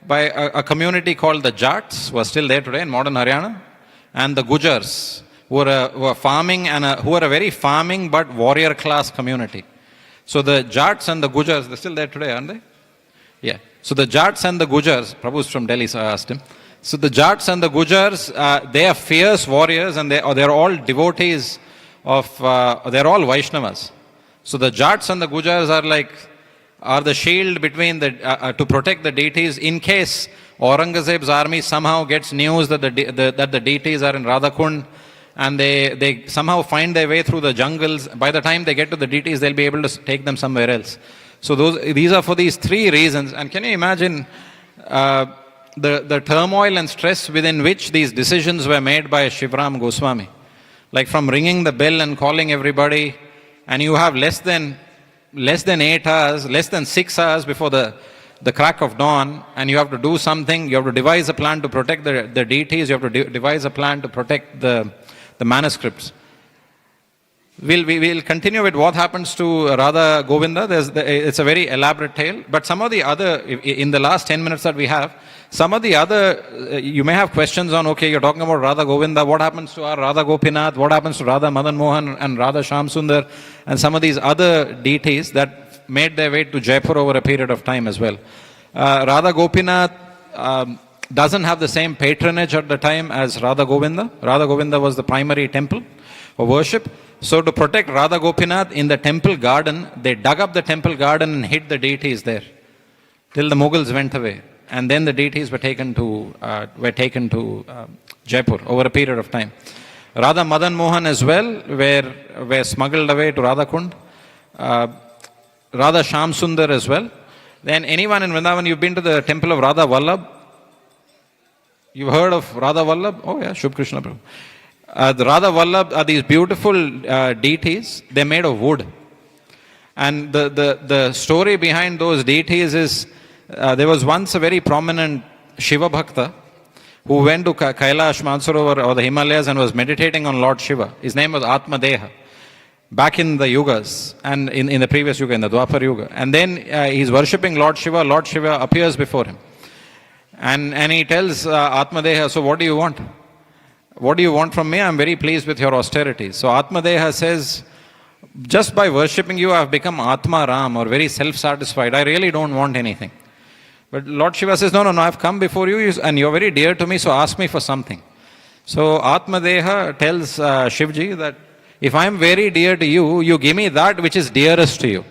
a community called the Jats, who are still there today in modern Haryana, and the Gujars, who are farming who are a very farming but warrior class community. So the Jats and the Gujars, they're still there today, aren't they? Yeah. So the Jats and the Gujars, Prabhu's from Delhi, so I asked him. So the Jats and the Gujars, they are fierce warriors, and they're all devotees of, they're all Vaishnavas. So the Jats and the Gujars are the shield between to protect the deities in case Aurangzeb's army somehow gets news that the deities are in Radha Kund, and they somehow find their way through the jungles. By the time they get to the deities, they'll be able to take them somewhere else. So these are for these three reasons. And can you imagine the turmoil and stress within which these decisions were made by Shivram Goswami? Like from ringing the bell and calling everybody, and you have less than 8 hours, less than 6 hours before the crack of dawn, and you have to do something. You have to devise a plan to protect the deities. You have to devise a plan to protect the manuscripts. We'll continue with what happens to Radha Govinda. It's a very elaborate tale. But some of the other, in the last 10 minutes that we have, some of the other, you may have questions on, okay, you're talking about Radha Govinda, what happens to our Radha Gopinath, what happens to Radha Madan Mohan and Radha Shyam Sundar, and some of these other deities that made their way to Jaipur over a period of time as well. Radha Gopinath doesn't have the same patronage at the time as Radha Govinda. Radha Govinda was the primary temple of worship. So to protect Radha Gopinath in the temple garden, they dug up the temple garden and hid the deities there till the Mughals went away. And then the deities were taken to Jaipur over a period of time. Radha Madan Mohan as well were smuggled away to Radha Kund. Radha Shyam Sundar as well. Then anyone in Vrindavan, you've been to the temple of Radha Vallabh? You've heard of Radha Vallabh? Oh yeah, Shubh Krishna Prabhu. The Radha Vallabh are these beautiful deities. They're made of wood. And the story behind those deities is there was once a very prominent Shiva Bhakta who went to Kailash, Mansarovar or the Himalayas and was meditating on Lord Shiva. His name was Atma Deha. Back in the Yugas and in the previous Yuga, in the Dwapar Yuga. And then he's worshipping Lord Shiva. Lord Shiva appears before him. And he tells Atmadeha, so what do you want? What do you want from me? I'm very pleased with your austerity. So Atmadeha says, just by worshipping you, I've become Atma Ram, or very self-satisfied. I really don't want anything. But Lord Shiva says, no, I've come before you and you're very dear to me, so ask me for something. So Atmadeha tells Shivji that if I'm very dear to you, you give me that which is dearest to you.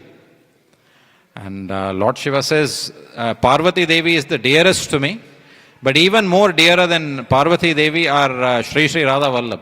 And Lord Shiva says, Parvati Devi is the dearest to me, but even more dearer than Parvati Devi are Sri Sri Radha Vallabh.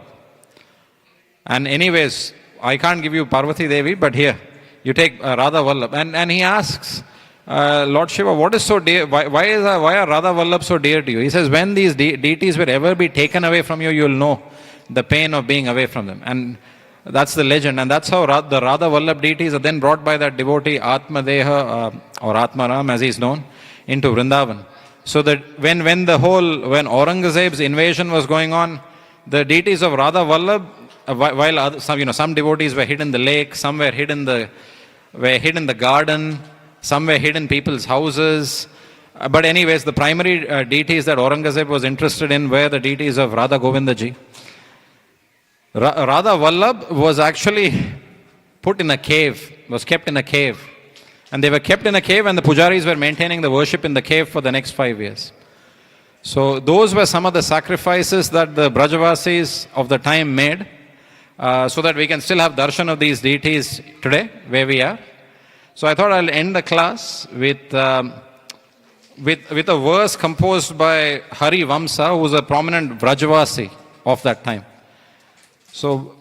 And anyways, I can't give you Parvati Devi, but here, you take Radha Vallabh. And he asks, Lord Shiva, what is so dear? Why are Radha Vallabh so dear to you? He says, when these deities will ever be taken away from you, you'll know the pain of being away from them. And that's the legend, and that's how the Radha Vallabh deities are then brought by that devotee Atmadeha or Atmaram as he's known into Vrindavan. So that when Aurangzeb's invasion was going on, the deities of Radha Vallabh, while some devotees were hid in the lake, some were hid in the garden, some were hid in people's houses. But anyways, the primary deities that Aurangzeb was interested in were the deities of Radha Govindaji. Radha Vallabh was actually put in a cave, was kept in a cave. And they were kept in a cave and the pujaris were maintaining the worship in the cave for the next 5 years. So those were some of the sacrifices that the Brajavasis of the time made so that we can still have darshan of these deities today, where we are. So I thought I'll end the class with a verse composed by Hari Vamsa, who was a prominent Brajavasi of that time. So,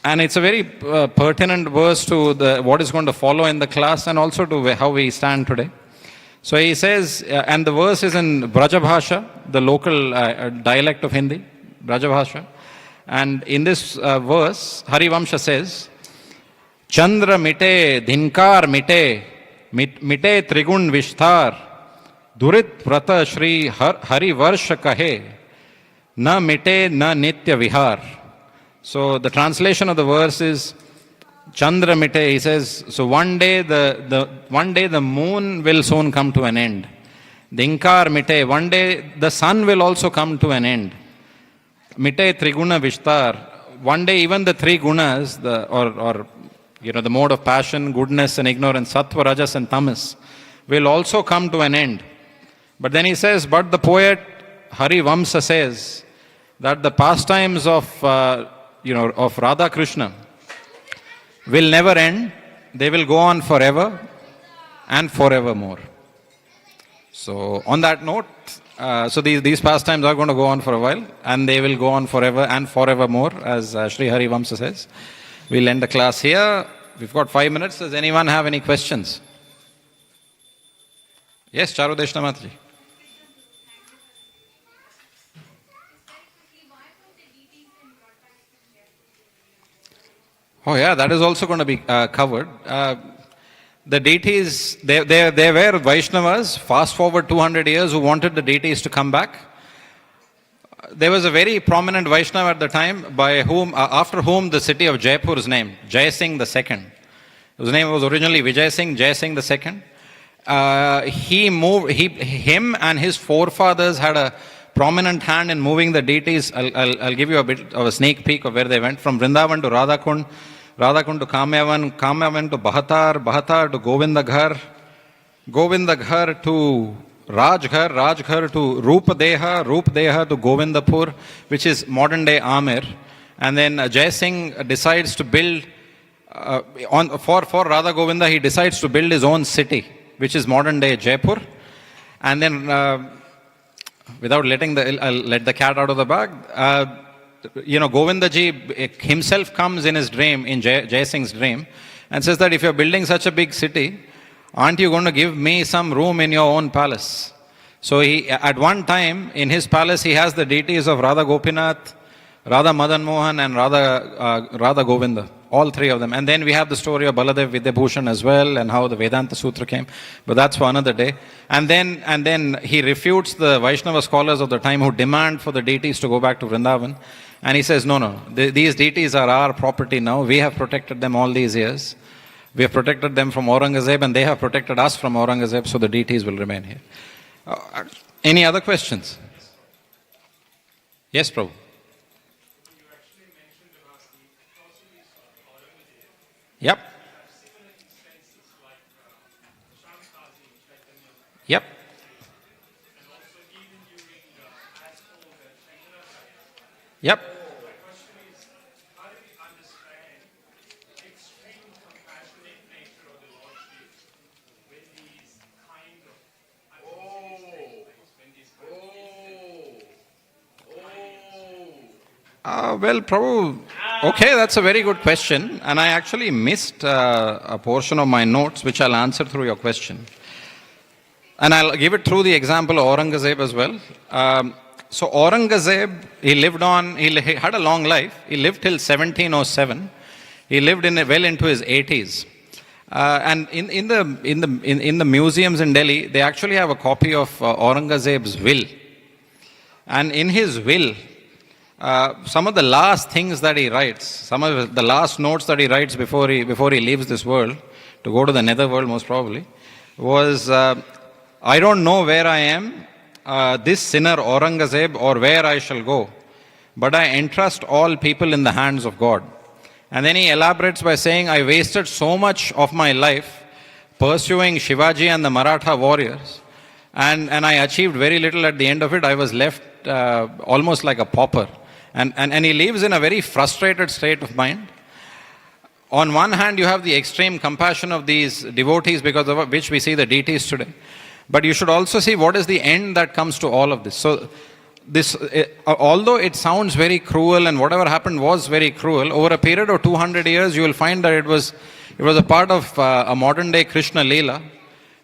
and it's a very pertinent verse to what is going to follow in the class and also to how we stand today. So he says, and the verse is in Brajabhasha, the local dialect of Hindi, Brajabhasha. And in this verse, Hari Vamsa says, Chandra mite, dhinkar mite, mite trigun vishtar, durit prata shri hari varsha kahe, na mite na nitya vihar. So the translation of the verse is Chandra mite. He says, so one day the moon will soon come to an end. Dhinkar mite, one day the sun will also come to an end. Mite triguna vishtar, one day even the three gunas, the mode of passion, goodness and ignorance, sattva, rajas and tamas, will also come to an end. But then he says, but the poet Hari Vamsa says that the pastimes of Radha Krishna will never end. They will go on forever and forevermore. So on that note, so these pastimes are going to go on for a while and they will go on forever and forevermore, as Sri Hari Vamsa says. We'll end the class here. We've got 5 minutes. Does anyone have any questions? Yes, Charu Deshnamataji. Oh yeah, that is also going to be covered. The deities, they were Vaishnavas, fast forward 200 years, who wanted the deities to come back. There was a very prominent Vaishnava at the time after whom the city of Jaipur is named, Jai Singh II. His name was originally Vijay Singh, Jai Singh II. Him and his forefathers had a prominent hand in moving the deities. I'll give you a bit of a sneak peek of where they went. From Vrindavan to Radhakund, Radhakund to Kamyavan to Bahatar to Govinda Ghar to Rajghar to Rupadeha to Govindapur, which is modern day Amer. And then Jai Singh decides to build, for Radha Govinda, he decides to build his own city, which is modern day Jaipur. And then, without I'll let the cat out of the bag, Govindaji himself comes in his dream, in Jai Singh's dream, and says that if you're building such a big city, aren't you going to give me some room in your own palace? So at one time, in his palace, he has the deities of Radha Gopinath, Radha Madan Mohan and Radha Govinda. All three of them. And then we have the story of Baladev Vidyabhushan as well, and how the Vedanta Sutra came. But that's for another day. And then he refutes the Vaishnava scholars of the time who demand for the deities to go back to Vrindavan. And he says, no. These deities are our property now. We have protected them all these years. We have protected them from Aurangzeb, and they have protected us from Aurangzeb, so the deities will remain here. Any other questions? Yes, Prabhu. Yep. Yep. Yep. Well, Prabhu, okay, that's a very good question. And I actually missed a portion of my notes, which I'll answer through your question. And I'll give it through the example of Aurangzeb as well. So Aurangzeb, he had a long life. He lived till 1707. He lived well into his 80s. And in the museums in Delhi, they actually have a copy of Aurangzeb's will. And in his will, some of the last things that he writes, some of the last notes that he writes before he leaves this world, to go to the netherworld most probably, was, I don't know where I am, this sinner Aurangzeb, or where I shall go, but I entrust all people in the hands of God. And then he elaborates by saying, I wasted so much of my life pursuing Shivaji and the Maratha warriors, and I achieved very little at the end of it. I was left almost like a pauper. And he lives in a very frustrated state of mind. On one hand, you have the extreme compassion of these devotees, because of which we see the deities today. But you should also see what is the end that comes to all of this. So, although it sounds very cruel, and whatever happened was very cruel, over a period of 200 years, you will find that it was a part of a modern day Krishna Leela.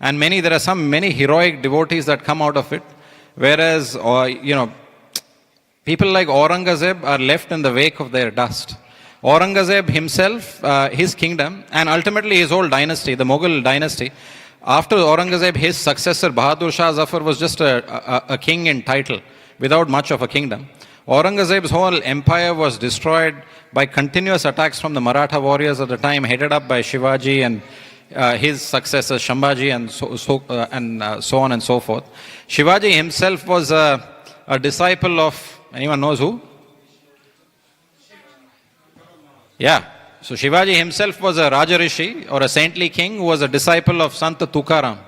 And there are many heroic devotees that come out of it. Whereas, people like Aurangzeb are left in the wake of their dust. Aurangzeb himself, his kingdom, and ultimately his whole dynasty, the Mughal dynasty, after Aurangzeb, his successor Bahadur Shah Zafar was just a king in title, without much of a kingdom. Aurangzeb's whole empire was destroyed by continuous attacks from the Maratha warriors of the time, headed up by Shivaji and his successor Shambhaji, and so on and so forth. Shivaji himself was a disciple of, anyone knows who? Yeah. So Shivaji himself was a Rajarishi, or a saintly king, who was a disciple of Sant Tukaram.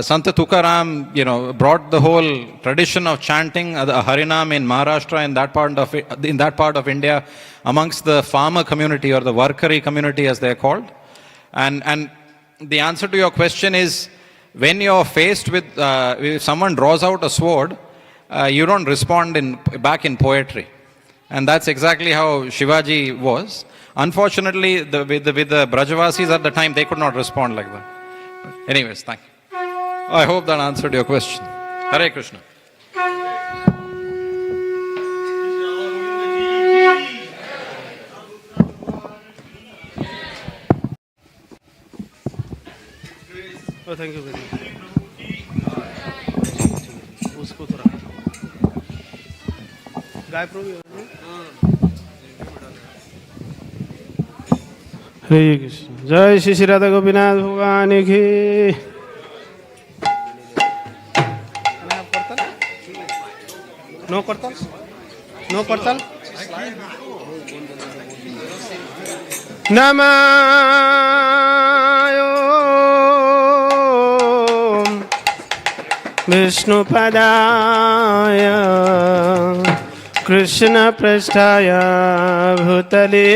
Sant Tukaram, brought the whole tradition of chanting Harinam in Maharashtra, in that part of India, amongst the farmer community, or the Warkari community as they are called. And the answer to your question is, when you're faced with, if someone draws out a sword, you don't respond back in poetry. And that's exactly how Shivaji was. Unfortunately, with the Brajavasis at the time, they could not respond like that. But anyways, thank you. I hope that answered your question. Hare Krishna. Oh, thank you very much. उसको थोड़ा गाय प्रभु हरे कृष्ण जय श्री श्री राधा गोविंद भगवान की no करतल नमः विष्णुपदाय कृष्णपृष्ठाय भूतले